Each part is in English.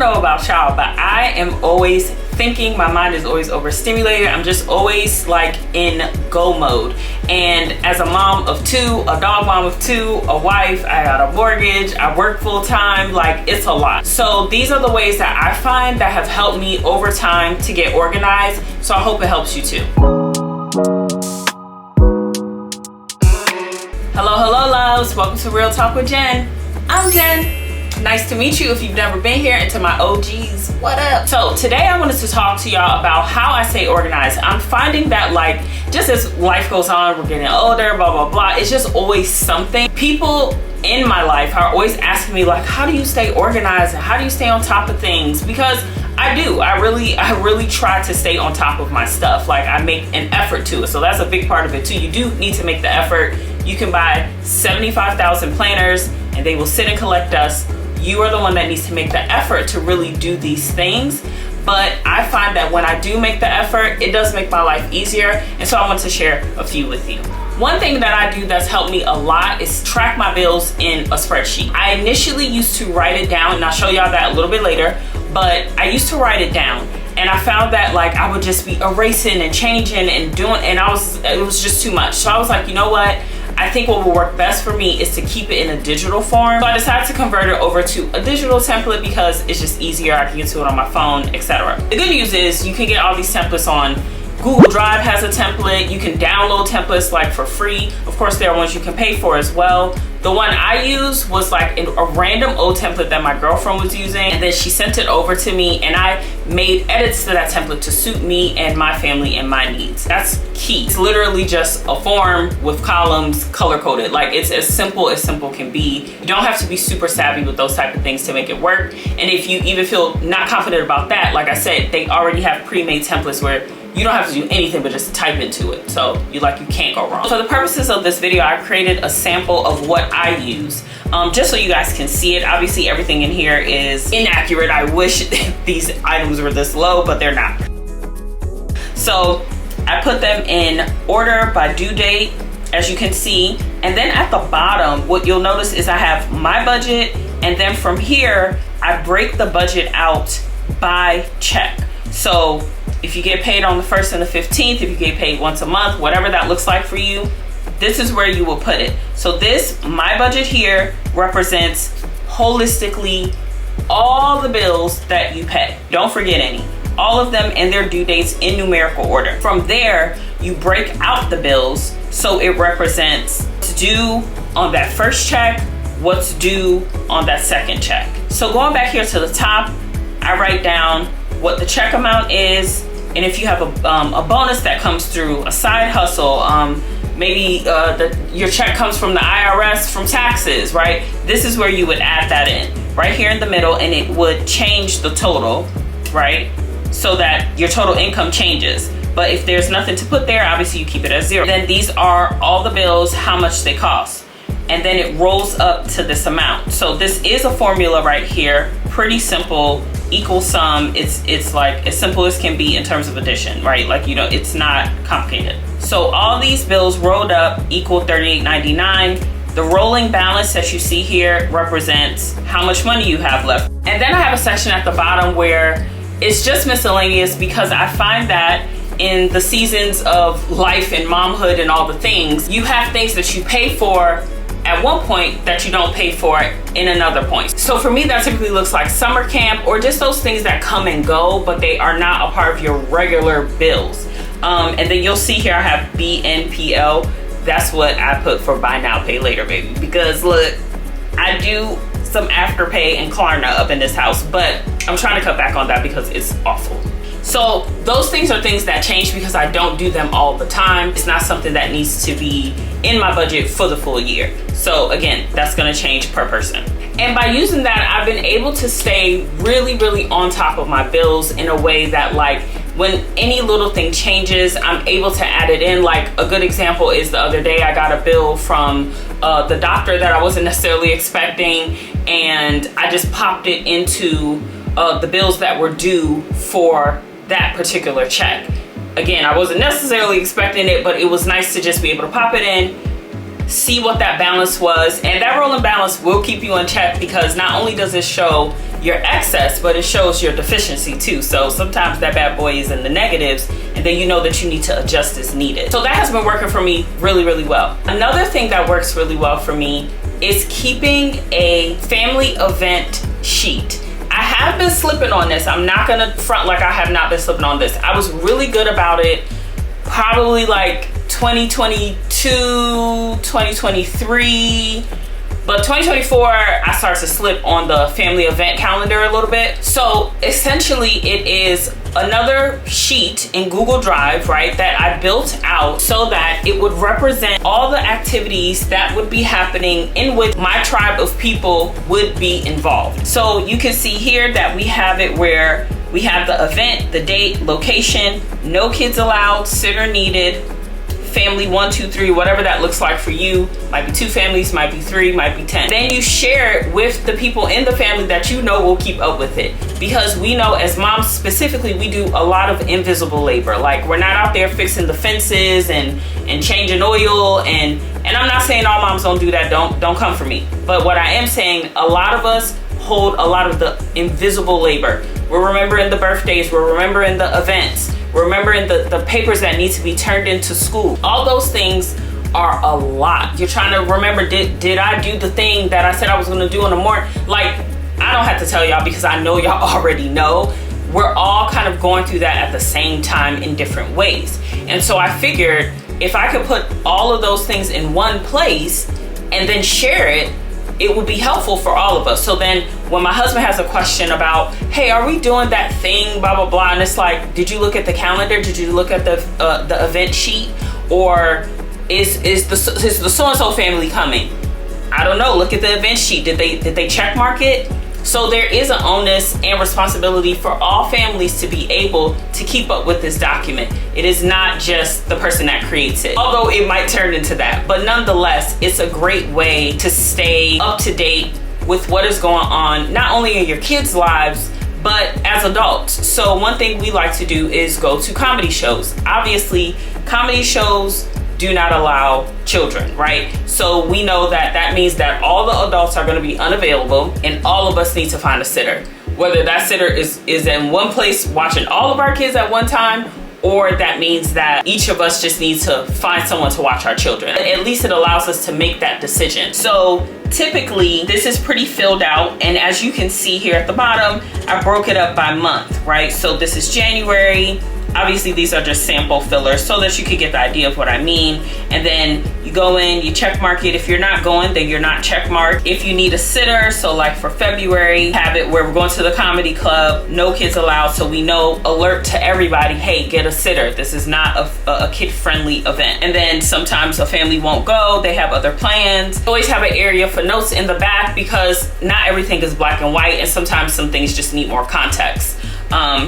know about y'all, but I am always thinking. My mind is always overstimulated. I'm just always like in go mode. And as a mom of two, a dog mom of two, a wife, I got a mortgage, I work full time, like it's a lot. So these are the ways that I find that have helped me over time to get organized. So I hope it helps you too. Hello loves, welcome to Real Talk with Jen. I'm Jen. Nice to meet you if you've never been here, and to my OGs, what up? So today I wanted to talk to y'all about how I stay organized. I'm finding that like, just as life goes on, we're getting older, blah, blah, blah. It's just always something. People in my life are always asking me like, how do you stay organized and how do you stay on top of things? Because I do, I really try to stay on top of my stuff. Like I make an effort to it. So that's a big part of it too. You do need to make the effort. You can buy 75,000 planners and they will sit and collect dust. You are the one that needs to make the effort to really do these things. But I find that when I do make the effort, it does make my life easier. And so I want to share a few with you. One thing that I do that's helped me a lot is track my bills in a spreadsheet. I initially used to write it down, and I'll show y'all that a little bit later, but I used to write it down. And I found that like I would just be erasing and changing and doing, and it was just too much. So I was like, you know what? I think what will work best for me is to keep it in a digital form. So I decided to convert it over to a digital template because it's just easier. I can get to it on my phone, etc. The good news is you can get all these templates on Google Drive has a template. You can download templates like for free. Of course, there are ones you can pay for as well. The one I used was like a random old template that my girlfriend was using, and then she sent it over to me, and I made edits to that template to suit me and my family and my needs. That's key. It's literally just a form with columns color coded. Like it's as simple can be. You don't have to be super savvy with those type of things to make it work. And if you even feel not confident about that, like I said, they already have pre-made templates where you don't have to do anything but just type into it. So you can't go wrong. For the purposes of this video, I created a sample of what I use, just so you guys can see it. Obviously everything in here is inaccurate. I wish these items were this low, but they're not. So I put them in order by due date, as you can see. And then at the bottom, what you'll notice is I have my budget. And then from here, I break the budget out by check. So if you get paid on the 1st and the 15th, if you get paid once a month, whatever that looks like for you, this is where you will put it. So this, my budget here, represents holistically all the bills that you pay. Don't forget any. All of them and their due dates in numerical order. From there, you break out the bills so it represents what's due on that first check, what's due on that second check. So going back here to the top, I write down what the check amount is, and if you have a bonus that comes through, a side hustle, maybe your check comes from the IRS from taxes, right? This is where you would add that in, right here in the middle, and it would change the total, right? So that your total income changes. But if there's nothing to put there, obviously you keep it at 0. Then these are all the bills, how much they cost. And then it rolls up to this amount. So this is a formula right here, pretty simple, equal sum. It's like as simple as can be in terms of addition, right? Like, you know, it's not complicated. So all these bills rolled up equal $38.99. The rolling balance that you see here represents how much money you have left. And then I have a section at the bottom where it's just miscellaneous, because I find that in the seasons of life and momhood and all the things, you have things that you pay for at one point that you don't pay for in another point. So for me, that typically looks like summer camp or just those things that come and go, but they are not a part of your regular bills. And then you'll see here I have BNPL. That's what I put for buy now, pay later, baby. Because look, I do some Afterpay and Klarna up in this house, but I'm trying to cut back on that because it's awful. So those things are things that change because I don't do them all the time. It's not something that needs to be in my budget for the full year. So again, that's gonna change per person. And by using that, I've been able to stay really on top of my bills in a way that, like, when any little thing changes, I'm able to add it in. Like a good example is the other day I got a bill from the doctor that I wasn't necessarily expecting, and I just popped it into the bills that were due for that particular check. Again, I wasn't necessarily expecting it, but it was nice to just be able to pop it in, see what that balance was. And that rolling balance will keep you in check, because not only does it show your excess, but it shows your deficiency too. So sometimes that bad boy is in the negatives, and then you know that you need to adjust as needed. So that has been working for me really, really well. Another thing that works really well for me is keeping a family event sheet. I have been slipping on this. I'm not gonna front like I have not been slipping on this. I was really good about it probably like 2022, 2023. But 2024, I started to slip on the family event calendar a little bit. So essentially it is another sheet in Google Drive, right, that I built out so that it would represent all the activities that would be happening in which my tribe of people would be involved. So you can see here that we have it where we have the event, the date, location, no kids allowed, sitter needed, family 1, 2, 3, whatever that looks like for you. Might be 2 families, might be 3, might be 10. Then you share it with the people in the family that you know will keep up with it. Because we know as moms specifically, we do a lot of invisible labor. Like, we're not out there fixing the fences and changing oil, and I'm not saying all moms don't do that, don't come for me. But what I am saying, a lot of us hold a lot of the invisible labor. We're remembering the birthdays, we're remembering the events, remembering the papers that need to be turned into school. All those things are a lot. You're trying to remember, did I do the thing that I said I was gonna do in the morning? Like, I don't have to tell y'all because I know y'all already know. We're all kind of going through that at the same time in different ways. And so I figured if I could put all of those things in one place and then share it, it would be helpful for all of us. So then when my husband has a question about, hey, are we doing that thing, blah, blah, blah, and it's like, did you look at the calendar? Did you look at the event sheet? Or is the so-and-so family coming? I don't know, look at the event sheet. Did they check mark it? So there is an onus and responsibility for all families to be able to keep up with this document. It is not just the person that creates it, although it might turn into that. But nonetheless, it's a great way to stay up to date with what is going on, not only in your kids' lives, but as adults. So one thing we like to do is go to comedy shows. Obviously, comedy shows do not allow children, right? So we know that that means that all the adults are gonna be unavailable, and all of us need to find a sitter. Whether that sitter is in one place watching all of our kids at one time, or that means that each of us just needs to find someone to watch our children. At least it allows us to make that decision. So typically this is pretty filled out, and as you can see here at the bottom, I broke it up by month, right? So this is January. Obviously these are just sample fillers so that you could get the idea of what I mean. And then you go in, you check mark it. If you're not going, then you're not check marked. If you need a sitter, so like for February, have it where we're going to the comedy club, no kids allowed, so we know, alert to everybody, hey, get a sitter. This is not a kid-friendly event. And then sometimes a family won't go, they have other plans. Always have an area for notes in the back because not everything is black and white, and sometimes some things just need more context.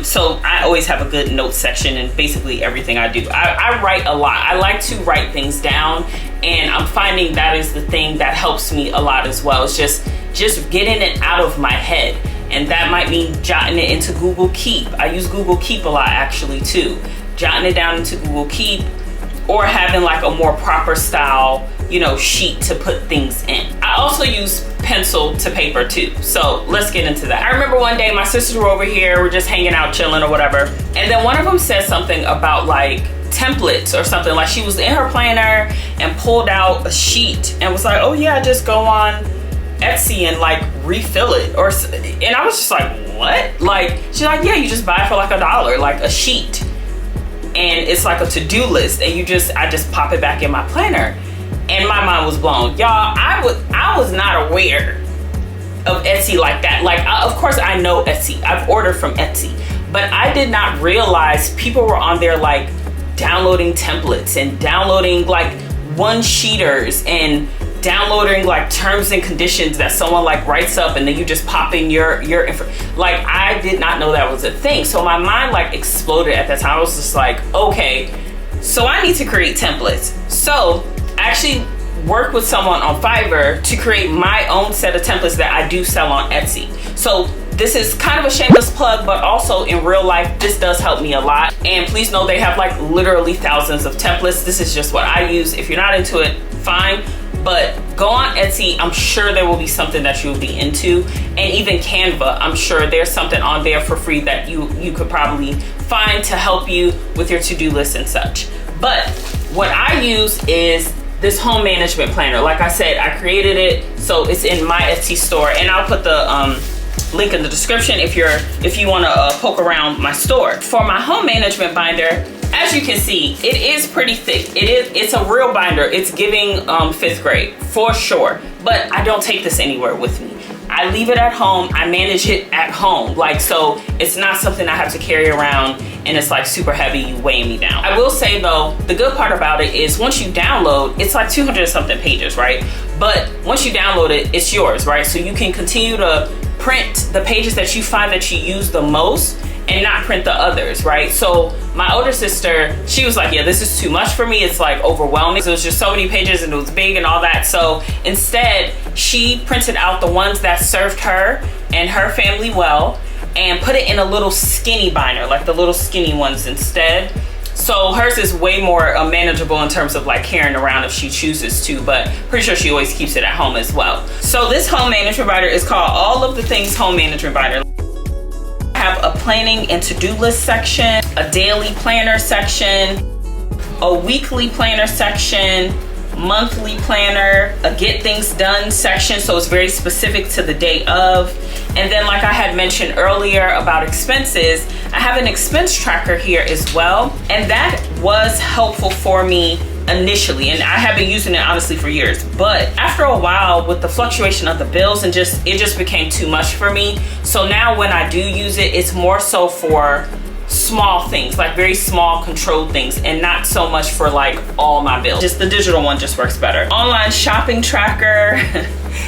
So I always have a good notes section in basically everything I do. I write a lot. I like to write things down, and I'm finding that is the thing that helps me a lot as well. It's just getting it out of my head. And that might mean jotting it into Google Keep. I use Google Keep a lot actually too. Jotting it down into Google Keep, or having like a more proper style, you know, sheet to put things in. I also use pencil to paper too. So let's get into that. I remember one day my sisters were over here, we're just hanging out, chilling or whatever. And then one of them said something about like templates or something. Like she was in her planner and pulled out a sheet and was like, oh yeah, just go on Etsy and like refill it. And I was just like, what? Like, she's like, yeah, you just buy it for like $1, like a sheet. And it's like a to-do list, and I just pop it back in my planner. And my mind was blown. Y'all, I was not aware of Etsy like that. Like, of course I know Etsy. I've ordered from Etsy. But I did not realize people were on there like downloading templates and downloading like one-sheeters and downloading like terms and conditions that someone like writes up, and then you just pop in your info. Like, I did not know that was a thing. So my mind like exploded at that time. I was just like, okay, so I need to create templates. So I actually work with someone on Fiverr to create my own set of templates that I do sell on Etsy. So this is kind of a shameless plug, but also in real life, this does help me a lot. And please know they have like literally thousands of templates. This is just what I use. If you're not into it, fine. But go on Etsy, I'm sure there will be something that you'll be into. And even Canva, I'm sure there's something on there for free that you could probably find to help you with your to-do list and such. But what I use is this home management planner. Like I said, I created it, so it's in my Etsy store, and I'll put the link in the description if you want to poke around my store. For my home management binder, as you can see, it is pretty thick. It's a real binder. It's giving 5th grade for sure, but I don't take this anywhere with me. I leave it at home. I manage it at home. Like, so it's not something I have to carry around and it's like super heavy, weighing me down. I will say though, the good part about it is once you download, it's like 200 something pages, right? But once you download it, it's yours, right? So you can continue to print the pages that you find that you use the most and not print the others, right? So my older sister, she was like, yeah, this is too much for me. It's like overwhelming. So it was just so many pages and it was big and all that. So instead, she printed out the ones that served her and her family well and put it in a little skinny binder, like the little skinny ones instead. So hers is way more manageable in terms of like carrying around if she chooses to, but pretty sure she always keeps it at home as well. So this home management binder is called All of the Things Home Management Binder. I have a planning and to-do list section, a daily planner section, a weekly planner section, monthly planner, a get things done section, so it's very specific to the day of. And then like I had mentioned earlier about expenses, I have an expense tracker here as well, and that was helpful for me initially, and I have been using it honestly for years, but after a while with the fluctuation of the bills and it just became too much for me. So now when I do use it, it's more so for small things, like very small controlled things, and not so much for like all my bills. Just the digital one just works better. Online shopping tracker,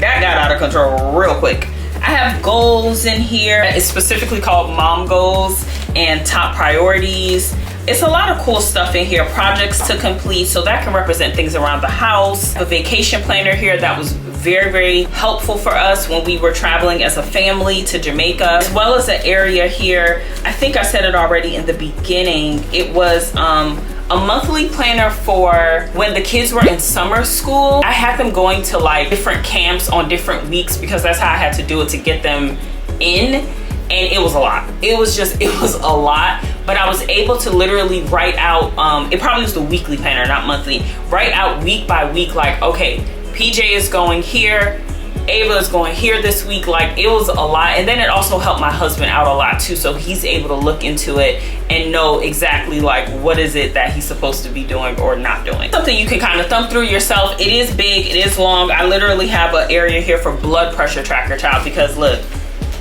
that got out of control real quick. I have goals in here. It's specifically called mom goals and top priorities. It's a lot of cool stuff in here. Projects to complete, so that can represent things around the house. A vacation planner here that was very, very helpful for us when we were traveling as a family to Jamaica, as well as an area here. I think I said it already in the beginning. It was a monthly planner for when the kids were in summer school. I had them going to like different camps on different weeks because that's how I had to do it to get them in. And it was a lot. It was a lot. But I was able to literally write out, it probably was the weekly planner, not monthly, write out week by week, like, okay, PJ is going here, Ava is going here this week. Like, it was a lot. And then it also helped my husband out a lot too, so he's able to look into it and know exactly like what is it that he's supposed to be doing or not doing. Something you can kind of thumb through yourself. It is big, it is long. I literally have an area here for blood pressure tracker, child, because look,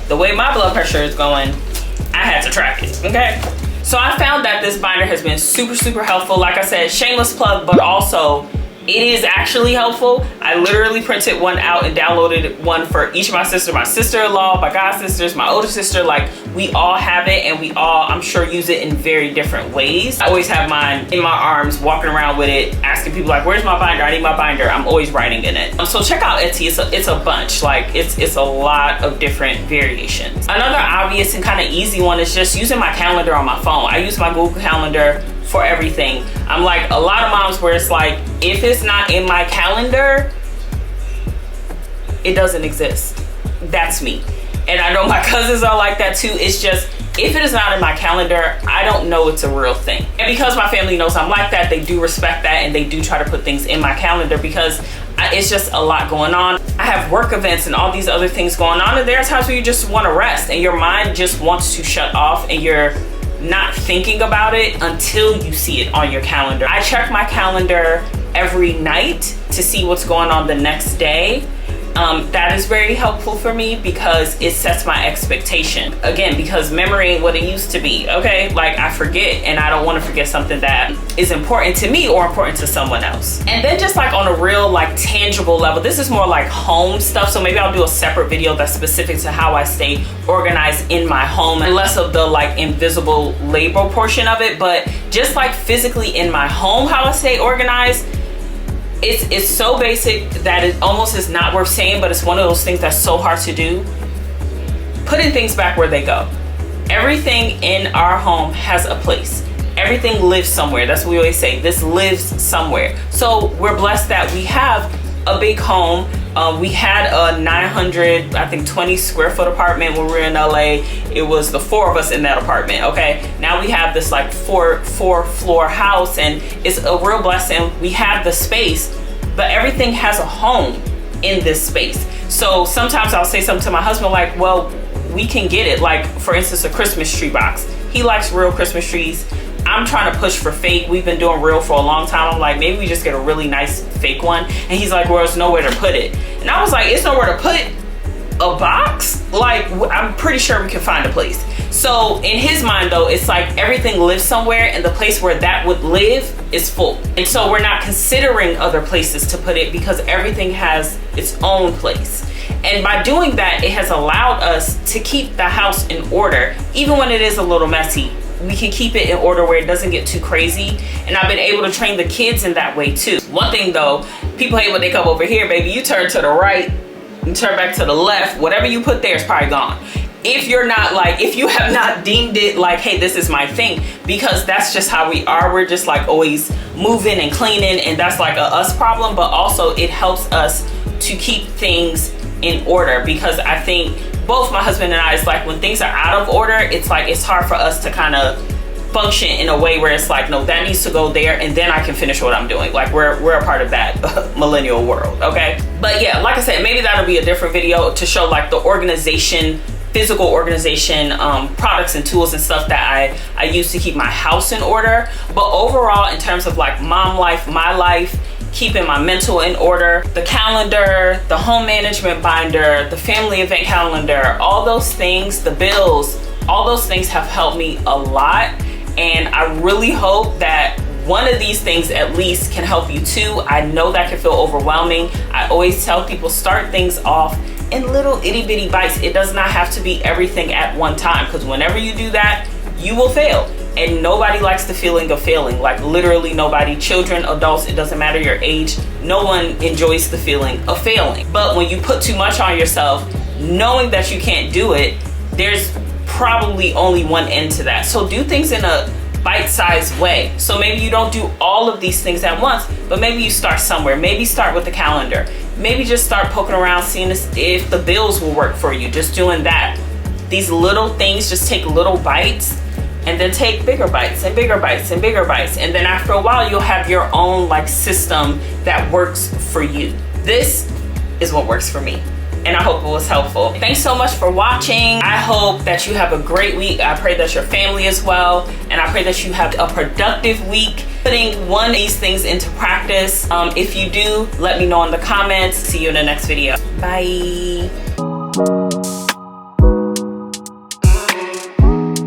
the way my blood pressure is going, I had to track it, okay? So I found that this binder has been super, super helpful. Like I said, shameless plug, but also it is actually helpful. I literally printed one out and downloaded one for each of my sisters, my sister-in-law, my god sisters, my older sister. Like, we all have it, and we all, I'm sure, use it in very different ways. I always have mine in my arms, walking around with it, asking people like, where's my binder? I need my binder. I'm always writing in it. So check out Etsy. It's a bunch. Like, it's a lot of different variations. Another obvious and kind of easy one is just using my calendar on my phone. I use my Google Calendar for everything. I'm like a lot of moms where it's like, if it's not in my calendar, it doesn't exist. That's me. And I know my cousins are like that too. It's just, if it is not in my calendar, I don't know it's a real thing. And because my family knows I'm like that, they do respect that, and they do try to put things in my calendar because it's just a lot going on. I have work events and all these other things going on, and there are times where you just want to rest and your mind just wants to shut off and you're not thinking about it until you see it on your calendar. I check my calendar every night to see what's going on the next day. That is very helpful for me because it sets my expectation. Again, because memory ain't what it used to be, okay? Like, I forget, and I don't want to forget something that is important to me or important to someone else. And then just like on a real like tangible level, this is more like home stuff, so maybe I'll do a separate video that's specific to how I stay organized in my home and less of the like invisible labor portion of it. But just like physically in my home, how I stay organized, it's so basic that it almost is not worth saying, but it's one of those things that's so hard to do. Putting things back where they go. Everything in our home has a place. Everything lives somewhere. That's what we always say. This lives somewhere. So we're blessed that we have a big home. We had a 20 square foot apartment when we were in LA. It was the 4 of us in that apartment, okay? Now we have this like four floor house, and it's a real blessing. We have the space, but everything has a home in this space. So sometimes I'll say something to my husband like, well, we can get it. Like, for instance, a Christmas tree box. He likes real Christmas trees. I'm trying to push for fake. We've been doing real for a long time. I'm like, maybe we just get a really nice fake one. And he's like, well, there's nowhere to put it. And I was like, it's nowhere to put a box? Like, I'm pretty sure we can find a place. So in his mind though, it's like everything lives somewhere, and the place where that would live is full. And so we're not considering other places to put it because everything has its own place. And by doing that, it has allowed us to keep the house in order. Even when it is a little messy, we can keep it in order where it doesn't get too crazy. And I've been able to train the kids in that way too. One thing though, people hate when they come over here, baby, you turn to the right, you turn back to the left, whatever you put there is probably gone. If you're not like, if you have not deemed it like, hey, this is my thing, because that's just how we are. We're just like always moving and cleaning, and that's like a us problem, but also it helps us to keep things in order, because I think both my husband and I, it's like when things are out of order, it's like it's hard for us to kind of function in a way where it's like, no, that needs to go there, and then I can finish what I'm doing. Like we're a part of that millennial world, okay? But yeah, like I said, maybe that'll be a different video to show like the organization, physical organization, products and tools and stuff that I use to keep my house in order. But overall, in terms of like mom life, my life, keeping my mental in order, the calendar, the home management binder, the family event calendar, all those things, the bills, all those things have helped me a lot. And I really hope that one of these things at least can help you too. I know that can feel overwhelming. I always tell people, start things off in little itty bitty bites. It does not have to be everything at one time, because whenever you do that, you will fail. And nobody likes the feeling of failing. Like literally nobody, children, adults, it doesn't matter your age, no one enjoys the feeling of failing. But when you put too much on yourself, knowing that you can't do it, there's probably only one end to that. So do things in a bite-sized way. So maybe you don't do all of these things at once, but maybe you start somewhere. Maybe start with the calendar. Maybe just start poking around, seeing if the bills will work for you. Just doing that. These little things, just take little bites, and then take bigger bites and bigger bites and bigger bites. And then after a while, you'll have your own like system that works for you. This is what works for me. And I hope it was helpful. Thanks so much for watching. I hope that you have a great week. I pray that your family is well. And I pray that you have a productive week, putting one of these things into practice. If you do, let me know in the comments. See you in the next video. Bye.